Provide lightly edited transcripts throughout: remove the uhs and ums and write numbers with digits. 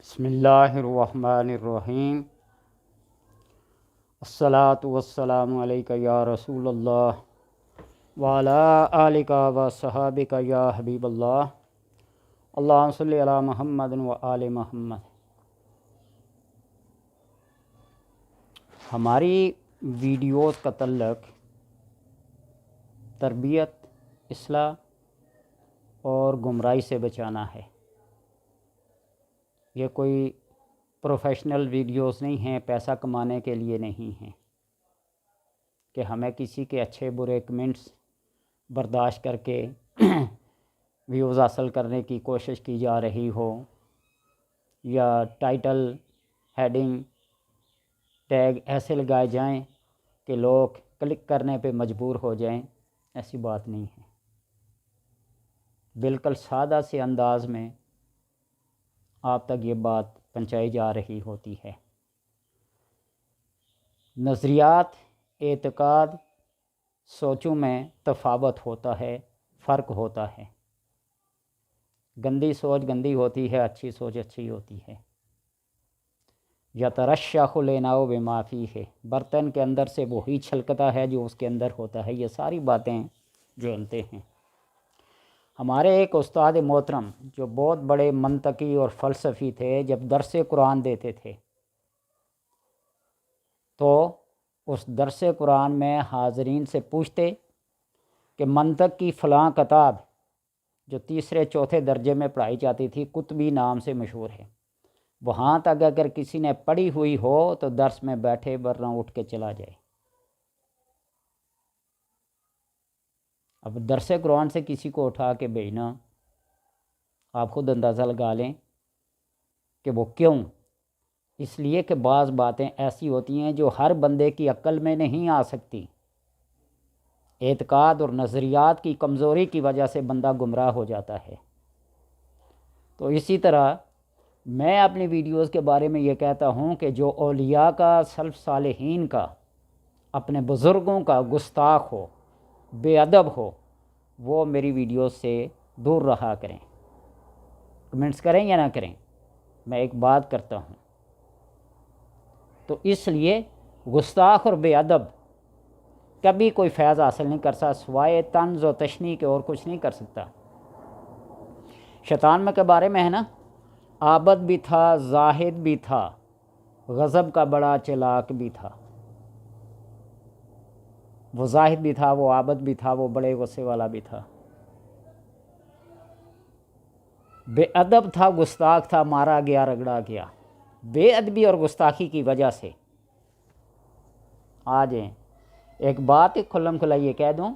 بسم اللہ الرحمن الرحیم۔ الصلاۃ والسلام علیک یا رسول اللہ وعلی آلک و صحابک یا حبیب اللہ۔ اللہم صلی علی محمد و آل محمد۔ ہماری ویڈیوز کا تعلق تربیت، اصلاح اور گمراہی سے بچانا ہے۔ یہ کوئی پروفیشنل ویڈیوز نہیں ہیں، پیسہ کمانے کے لیے نہیں ہیں کہ ہمیں کسی کے اچھے برے کمنٹس برداشت کر کے ویوز حاصل کرنے کی کوشش کی جا رہی ہو، یا ٹائٹل، ہیڈنگ، ٹیگ ایسے لگائے جائیں کہ لوگ کلک کرنے پہ مجبور ہو جائیں۔ ایسی بات نہیں ہے، بالکل سادہ سے انداز میں آپ تک یہ بات پہنچائی جا رہی ہوتی ہے۔ نظریات، اعتقاد، سوچوں میں تفاوت ہوتا ہے، فرق ہوتا ہے۔ گندی سوچ گندی ہوتی ہے، اچھی سوچ اچھی ہوتی ہے۔ یترشح الاناء بما فیہ، برتن کے اندر سے وہی چھلکتا ہے جو اس کے اندر ہوتا ہے۔ یہ ساری باتیں جانتے ہیں۔ ہمارے ایک استاد محترم جو بہت بڑے منطقی اور فلسفی تھے، جب درس قرآن دیتے تھے تو اس درس قرآن میں حاضرین سے پوچھتے کہ منطق کی فلاں کتاب جو تیسرے چوتھے درجے میں پڑھائی جاتی تھی، قطبی نام سے مشہور ہے، وہاں تک اگر کسی نے پڑھی ہوئی ہو تو درس میں بیٹھے، ورنہ اٹھ کے چلا جائے۔ اب درس قرآن سے کسی کو اٹھا کے بھیجنا، آپ خود اندازہ لگا لیں کہ وہ کیوں۔ اس لیے کہ بعض باتیں ایسی ہوتی ہیں جو ہر بندے کی عقل میں نہیں آ سکتی۔ اعتقاد اور نظریات کی کمزوری کی وجہ سے بندہ گمراہ ہو جاتا ہے۔ تو اسی طرح میں اپنی ویڈیوز کے بارے میں یہ کہتا ہوں کہ جو اولیاء کا، سلف صالحین کا، اپنے بزرگوں کا گستاخ ہو، بے ادب ہو، وہ میری ویڈیوز سے دور رہا کریں۔ کمنٹس کریں یا نہ کریں، میں ایک بات کرتا ہوں۔ تو اس لیے گستاخ اور بے ادب کبھی کوئی فیض حاصل نہیں کر سکتا، سوائے طنز و تشنیع کے اور کچھ نہیں کر سکتا۔ شیطان میں کے بارے میں ہے نا، عابد بھی تھا، زاہد بھی تھا، غضب کا بڑا چلاک بھی تھا۔ وہ زاہد بھی تھا، وہ عابد بھی تھا، وہ بڑے غصے والا بھی تھا۔ بے ادب تھا، گستاخ تھا، مارا گیا، رگڑا گیا۔ بے ادبی اور گستاخی کی وجہ سے آ جائیں۔ ایک بات کھلم کھلا یہ کہہ دوں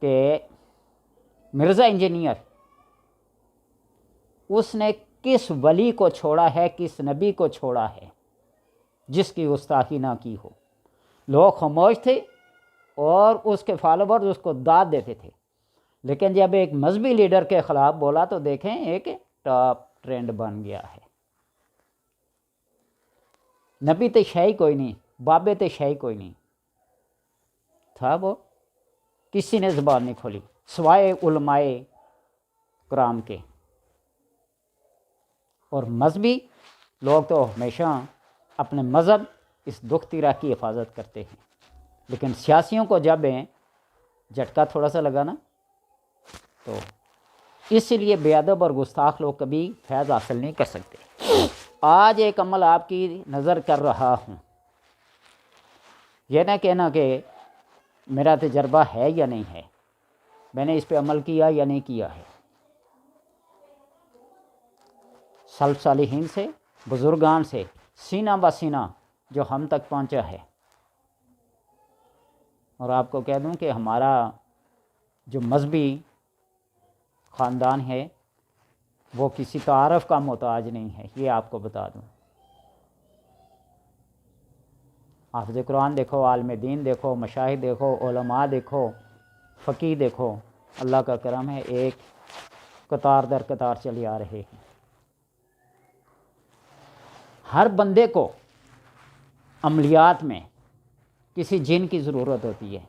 کہ مرزا انجینئر، اس نے کس ولی کو چھوڑا ہے، کس نبی کو چھوڑا ہے جس کی گستاخی نہ کی ہو؟ لوگ خاموش تھے اور اس کے فالوورز اس کو داد دیتے تھے، لیکن جب ایک مذہبی لیڈر کے خلاف بولا تو دیکھیں ایک ٹاپ ٹرینڈ بن گیا ہے۔ نبی تے شاہی کوئی نہیں، بابے تے شاہی کوئی نہیں تھا، وہ کسی نے زبان نہیں کھولی سوائے علماء کرام کے۔ اور مذہبی لوگ تو ہمیشہ اپنے مذہب، اس دکھ تیرا کی حفاظت کرتے ہیں، لیکن سیاسیوں کو جب جھٹکا تھوڑا سا لگا نا، تو اس لیے بے ادب اور گستاخ لوگ کبھی فیض حاصل نہیں کر سکتے۔ آج ایک عمل آپ کی نظر کر رہا ہوں، یہ نہ کہنا کہ میرا تجربہ ہے یا نہیں ہے، میں نے اس پہ عمل کیا یا نہیں کیا ہے۔ سلف صالحین سے، بزرگان سے سینہ بہ سینہ جو ہم تک پہنچا ہے۔ اور آپ کو کہہ دوں کہ ہمارا جو مذہبی خاندان ہے وہ کسی تعارف کا محتاج نہیں ہے، یہ آپ کو بتا دوں۔ حافظ قرآن دیکھو، عالم دین دیکھو، مشاہد دیکھو، علماء دیکھو، فقیہ دیکھو، اللہ کا کرم ہے، ایک قطار در قطار چلے آ رہے ہیں۔ ہر بندے کو عملیات میں کسی جن کی ضرورت ہوتی ہے۔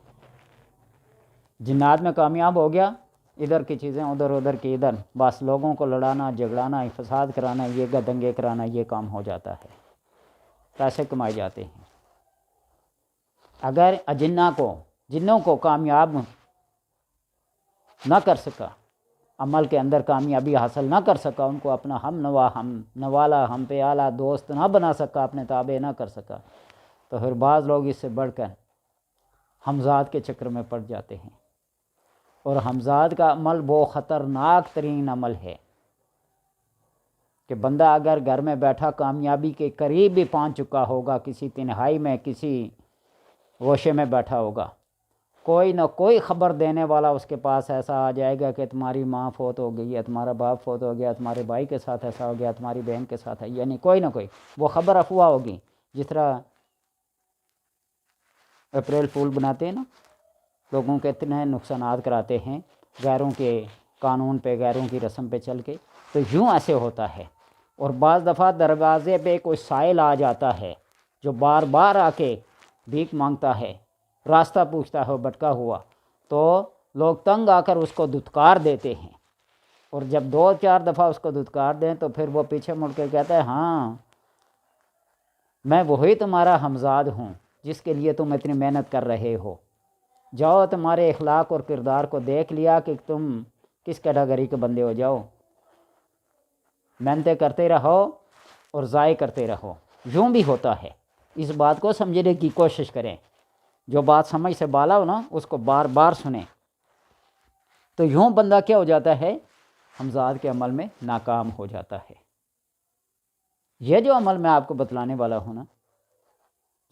جنات میں کامیاب ہو گیا ادھر کی چیزیں ادھر، ادھر کی ادھر، بس لوگوں کو لڑانا، جھگڑانا، فساد کرانا، یہ دنگے کرانا، یہ کام ہو جاتا ہے، پیسے کمائے جاتے ہیں۔ اگر جنوں کو کامیاب نہ کر سکا، عمل کے اندر کامیابی حاصل نہ کر سکا، ان کو اپنا ہم نوا، ہم نوالا، ہم پیالہ دوست نہ بنا سکا، اپنے تابع نہ کر سکا، تو پھر بعض لوگ اس سے بڑھ کر حمزات کے چکر میں پڑ جاتے ہیں۔ اور حمزات کا عمل وہ خطرناک ترین عمل ہے کہ بندہ اگر گھر میں بیٹھا کامیابی کے قریب بھی پہنچ چکا ہوگا، کسی تنہائی میں، کسی گوشے میں بیٹھا ہوگا، کوئی نہ کوئی خبر دینے والا اس کے پاس ایسا آ جائے گا کہ تمہاری ماں فوت ہو گئی ہے، تمہارا باپ فوت ہو گیا، تمہارے بھائی کے ساتھ ایسا ہو گیا، تمہاری بہن کے ساتھ ہے، یعنی کوئی نہ کوئی وہ خبر افواہ ہوگی۔ جس طرح اپریل فول بناتے ہیں نا، لوگوں کے اتنے نقصانات کراتے ہیں غیروں کے قانون پہ، غیروں کی رسم پہ چل کے، تو یوں ایسے ہوتا ہے۔ اور بعض دفعہ دروازے پہ کوئی سائل آ جاتا ہے جو بار بار آ کے بھیک مانگتا ہے، راستہ پوچھتا ہے بھٹکا ہوا، تو لوگ تنگ آ کر اس کو دھتکار دیتے ہیں، اور جب 2-4 دفعہ اس کو دھتکار دیں تو پھر وہ پیچھے مڑ کے کہتا ہے ہاں میں وہی تمہارا حمزاد ہوں جس کے لیے تم اتنی محنت کر رہے ہو، جاؤ تمہارے اخلاق اور کردار کو دیکھ لیا کہ تم کس کیٹیگری کے بندے ہو، جاؤ محنتیں کرتے رہو اور ضائع کرتے رہو۔ یوں بھی ہوتا ہے، اس بات کو سمجھنے کی کوشش کریں، جو بات سمجھ سے بالا ہو نا اس کو بار بار سنیں، تو یوں بندہ کیا ہو جاتا ہے، حمزات کے عمل میں ناکام ہو جاتا ہے۔ یہ جو عمل میں آپ کو بتلانے والا ہوں نا،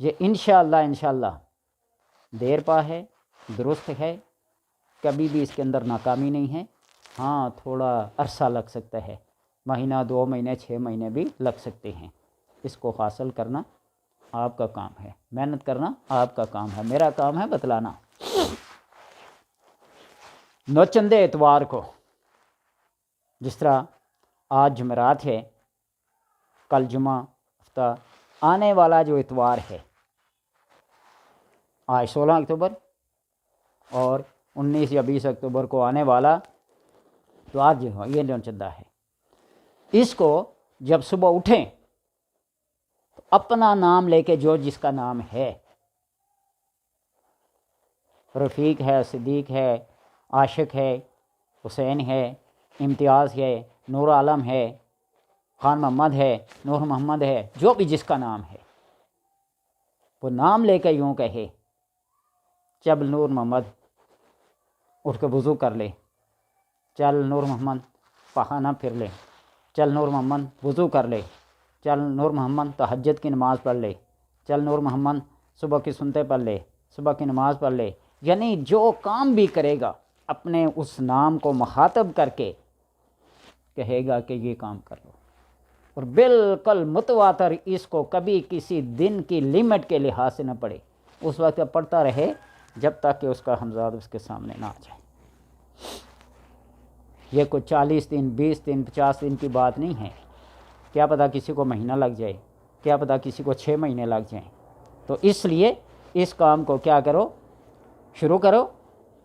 یہ انشاءاللہ دیر پا ہے، درست ہے، کبھی بھی اس کے اندر ناکامی نہیں ہے۔ ہاں تھوڑا عرصہ لگ سکتا ہے، مہینہ، 2 مہینے، 6 مہینے بھی لگ سکتے ہیں، اس کو حاصل کرنا آپ کا کام ہے، محنت کرنا آپ کا کام ہے، میرا کام ہے بتلانا۔ نوچندے اتوار کو، جس طرح آج جمعرات ہے، کل جمعہ ہفتہ، آنے والا جو اتوار ہے، آج 16 اکتوبر اور 19 یا 20 اکتوبر کو آنے والا تو آج یہ نوچندہ ہے، اس کو جب صبح اٹھیں تو اپنا نام لے کے، جو جس کا نام ہے، رفیق ہے، صدیق ہے، عاشق ہے، حسین ہے، امتیاز ہے، نور عالم ہے، خان محمد ہے، نور محمد ہے، جو بھی جس کا نام ہے، وہ نام لے کے یوں کہے، چل نور محمد اٹھ کے وضو کر لے، چل نور محمد پخانہ پھر لے، چل نور محمد وضو کر لے، چل نور محمد تہجد کی نماز پڑھ لے، چل نور محمد صبح کی سنتے پڑھ لے، صبح کی نماز پڑھ لے، یعنی جو کام بھی کرے گا اپنے اس نام کو مخاطب کر کے کہے گا کہ یہ کام کر لو، اور بالکل متواتر، اس کو کبھی کسی دن کی لمٹ کے لحاظ سے نہ پڑے، اس وقت پڑھتا رہے جب تک کہ اس کا حمزاد اس کے سامنے نہ آ جائے۔ یہ کوئی 40 دن، 20 دن، 50 دن کی بات نہیں ہے، کیا پتہ کسی کو مہینہ لگ جائے، کیا پتہ کسی کو 6 مہینے لگ جائیں۔ تو اس لیے اس کام کو کیا کرو، شروع کرو،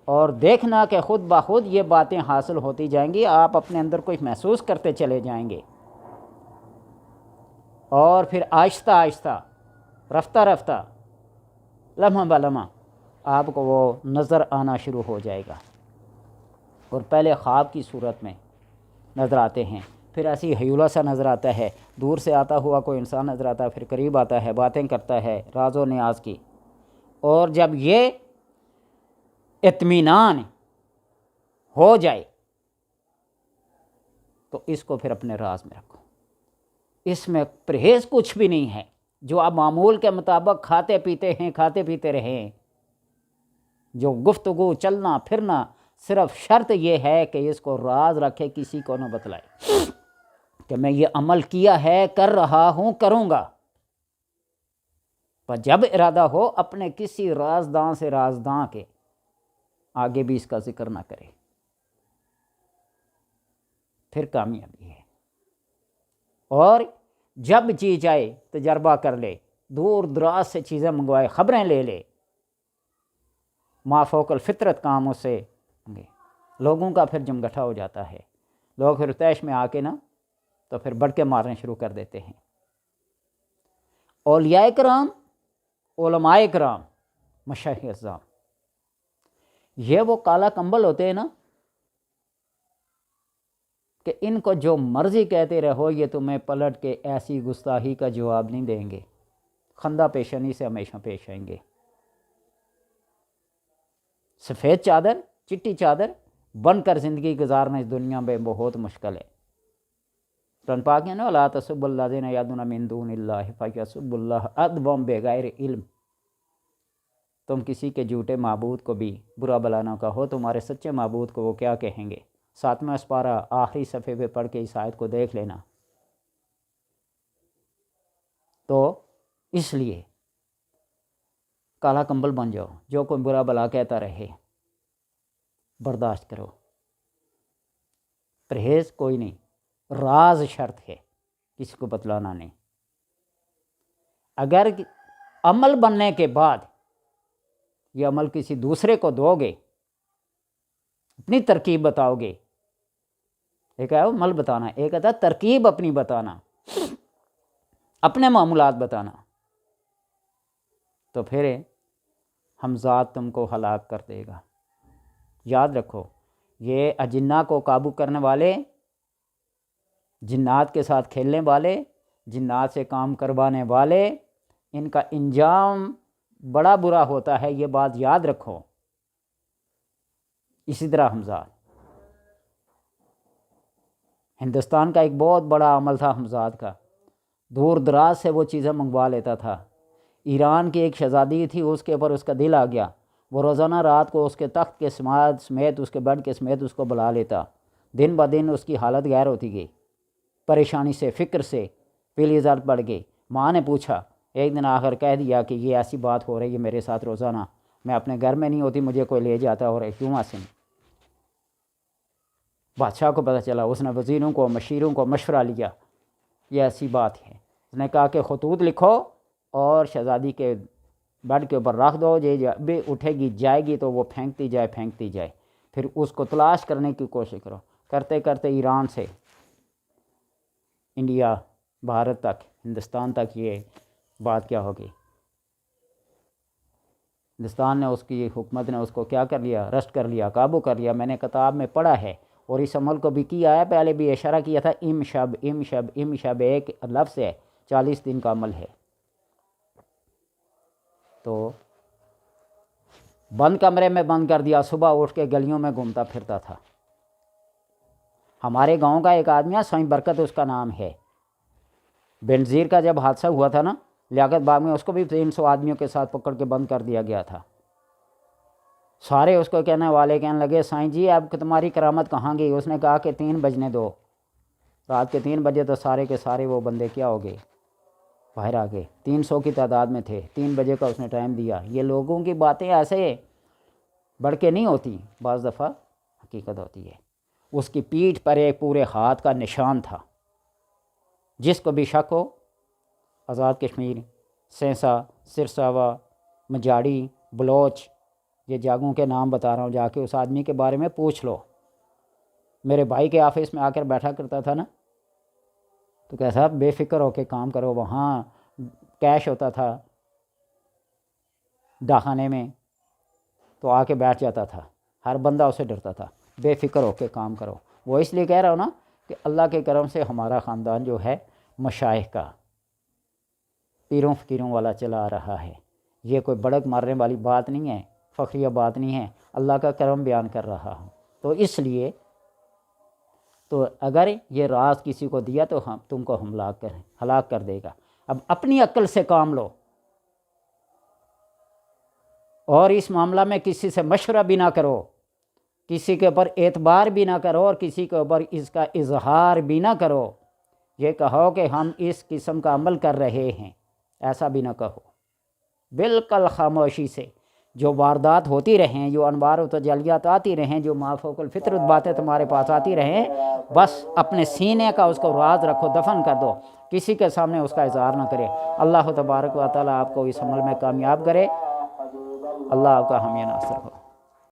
اور دیکھنا کہ خود بخود یہ باتیں حاصل ہوتی جائیں گی، آپ اپنے اندر کچھ محسوس کرتے چلے جائیں گے، اور پھر آہستہ آہستہ، رفتہ رفتہ، لمحہ بلمحہ آپ کو وہ نظر آنا شروع ہو جائے گا، اور پہلے خواب کی صورت میں نظر آتے ہیں، پھر ایسی ہیولہ سا نظر آتا ہے، دور سے آتا ہوا کوئی انسان نظر آتا ہے، پھر قریب آتا ہے، باتیں کرتا ہے راز و نیاز کی، اور جب یہ اطمینان ہو جائے تو اس کو پھر اپنے راز میں رکھو، اس میں پرہیز کچھ بھی نہیں ہے، جو آپ معمول کے مطابق کھاتے پیتے ہیں، کھاتے پیتے رہیں، جو گفتگو، چلنا پھرنا، صرف شرط یہ ہے کہ اس کو راز رکھے، کسی کو نہ بتلائے کہ میں یہ عمل کیا ہے، کر رہا ہوں، کروں گا، پر جب ارادہ ہو اپنے کسی رازداں سے رازداں کے آگے بھی اس کا ذکر نہ کرے، پھر کامیابی ہے۔ اور جب جی جائے تجربہ کر لے، دور دراز سے چیزیں منگوائے، خبریں لے لے، ما فوق الفطرت کام اس سے ہوں گے، لوگوں کا پھر جمگٹھا ہو جاتا ہے، لوگ پھر تیش میں آ کے نا تو پھر بڑھ کے مارنے شروع کر دیتے ہیں۔ اولیاء کرام، علماء کرام، مشائخ اعظام، یہ وہ کالا کمبل ہوتے ہیں نا کہ ان کو جو مرضی کہتے رہو یہ تمہیں پلٹ کے ایسی گستاخی کا جواب نہیں دیں گے، خندہ پیشانی سے ہمیشہ پیش آئیں گے۔ سفید چادر، چٹی چادر بن کر زندگی گزارنا اس دنیا میں بہت مشکل ہے۔ قرآن پاک ہے نا، لا تسبوا الذین یدعون من دون اللہ فیسبوا اللہ عدوا بغیر علم۔ تم کسی کے جھوٹے معبود کو بھی برا بلا نہ کہو، تمہارے سچے معبود کو وہ کیا کہیں گے۔ 7واں سپارہ آخری صفحے پہ پڑھ کے اس آیت کو دیکھ لینا۔ تو اس لیے کالا کمبل بن جاؤ، جو کوئی برا بلا کہتا رہے برداشت کرو، پرہیز کوئی نہیں، راز شرط ہے، کسی کو بتلانا نہیں۔ اگر عمل بننے کے بعد یہ عمل کسی دوسرے کو دو گے، اپنی ترکیب بتاؤ گے، ایک ہے عمل بتانا، ایک ہے ترکیب اپنی بتانا، اپنے معاملات بتانا، تو پھر ہمزاد تم کو ہلاک کر دے گا۔ یاد رکھو، یہ اجنہ کو قابو کرنے والے، جنات کے ساتھ کھیلنے والے، جنات سے کام کروانے والے، ان کا انجام بڑا برا ہوتا ہے، یہ بات یاد رکھو۔ اسی طرح حمزاد، ہندوستان کا ایک بہت بڑا عمل تھا حمزاد کا، دور دراز سے وہ چیزیں منگوا لیتا تھا۔ ایران کی ایک شہزادی تھی، اس کے اوپر اس کا دل آ گیا، وہ روزانہ رات کو اس کے تخت کے سمیت، اس کے بیڈ کے سمیت اس کو بلا لیتا۔ دن بہ دن اس کی حالت غیر ہوتی گئی، پریشانی سے، فکر سے پیلی زرد پڑ گئی۔ ماں نے پوچھا، ایک دن آخر کہہ دیا کہ یہ ایسی بات ہو رہی ہے میرے ساتھ روزانہ، میں اپنے گھر میں نہیں ہوتی، مجھے کوئی لے جاتا، اور کیوں آسن؟ بادشاہ کو پتہ چلا، اس نے وزیروں کو، مشیروں کو مشورہ لیا، یہ ایسی بات ہے۔ اس نے کہا کہ خطوط لکھو اور شہزادی کے بیڈ کے اوپر رکھ دو، یہ جب بھی اٹھے گی جائے گی تو وہ پھینکتی جائے، پھر اس کو تلاش کرنے کی کوشش کرو۔ کرتے کرتے ایران سے انڈیا، بھارت تک، ہندوستان تک یہ بات کیا ہوگی، ہندوستان نے، اس کی حکومت نے اس کو کیا کر لیا، رسٹ کر لیا، قابو کر لیا۔ میں نے کتاب میں پڑھا ہے اور اس عمل کو بھی کیا ہے، پہلے بھی اشارہ کیا تھا، امشب ایک لفظ ہے، 40 دن کا عمل ہے۔ تو بند کمرے میں بند کر دیا، صبح اٹھ کے گلیوں میں گھومتا پھرتا تھا۔ ہمارے گاؤں کا ایک آدمی ہے، سائیں برکت اس کا نام ہے، بینظیر کا جب حادثہ ہوا تھا نا لیاقت باغ میں، اس کو بھی 300 آدمیوں کے ساتھ پکڑ کے بند کر دیا گیا تھا۔ سارے اس کو کہنے والے کہنے لگے، سائیں جی اب تمہاری کرامت کہاں گئی؟ اس نے کہا کہ 3 بجنے دو، رات کے 3 بجے تو سارے کے سارے وہ بندے کیا ہو گئے، باہر آ گئے، 300 کی تعداد میں تھے، 3 بجے کا اس نے ٹائم دیا۔ یہ لوگوں کی باتیں ایسے بڑھ کے نہیں ہوتی، بعض دفعہ حقیقت ہوتی ہے۔ اس کی پیٹھ پر ایک پورے ہاتھ کا نشان تھا، جس کو بھی شک ہو، آزاد کشمیر، سینسا، سرساوا، مجاڑی، بلوچ، یہ جاگوں کے نام بتا رہا ہوں، جا کے اس آدمی کے بارے میں پوچھ لو۔ میرے بھائی کے آفس میں آ کر بیٹھا کرتا تھا نا، تو کہتا تھا بے فکر ہو کے کام کرو، وہاں کیش ہوتا تھا ڈاکخانے میں، تو آ کے بیٹھ جاتا تھا، ہر بندہ اسے ڈرتا تھا، بے فکر ہو کے کام کرو۔ وہ اس لیے کہہ رہا ہوں نا کہ اللہ کے کرم سے ہمارا خاندان جو ہے مشائخ کا، پیروں فقیروں والا چلا آ رہا ہے۔ یہ کوئی بڑک مارنے والی بات نہیں ہے، فخریہ بات نہیں ہے، اللہ کا کرم بیان کر رہا ہوں۔ تو اس لیے تو اگر یہ راز کسی کو دیا تو ہم تم کو ہلاک کر دے گا۔ اب اپنی عقل سے کام لو، اور اس معاملہ میں کسی سے مشورہ بھی نہ کرو، کسی کے اوپر اعتبار بھی نہ کرو، اور کسی کے اوپر اس کا اظہار بھی نہ کرو۔ یہ کہو کہ ہم اس قسم کا عمل کر رہے ہیں، ایسا بھی نہ کہو۔ بالکل خاموشی سے جو واردات ہوتی رہیں، جو انوار و تجلیات آتی رہیں، جو ما فوق الفطرت باتیں تمہارے پاس آتی رہیں، بس اپنے سینے کا اس کو راز رکھو، دفن کر دو، کسی کے سامنے اس کا اظہار نہ کرے۔ اللہ تبارک و تعالیٰ آپ کو اس عمل میں کامیاب کرے۔ اللہ آپ کا حامی ناصر ہو۔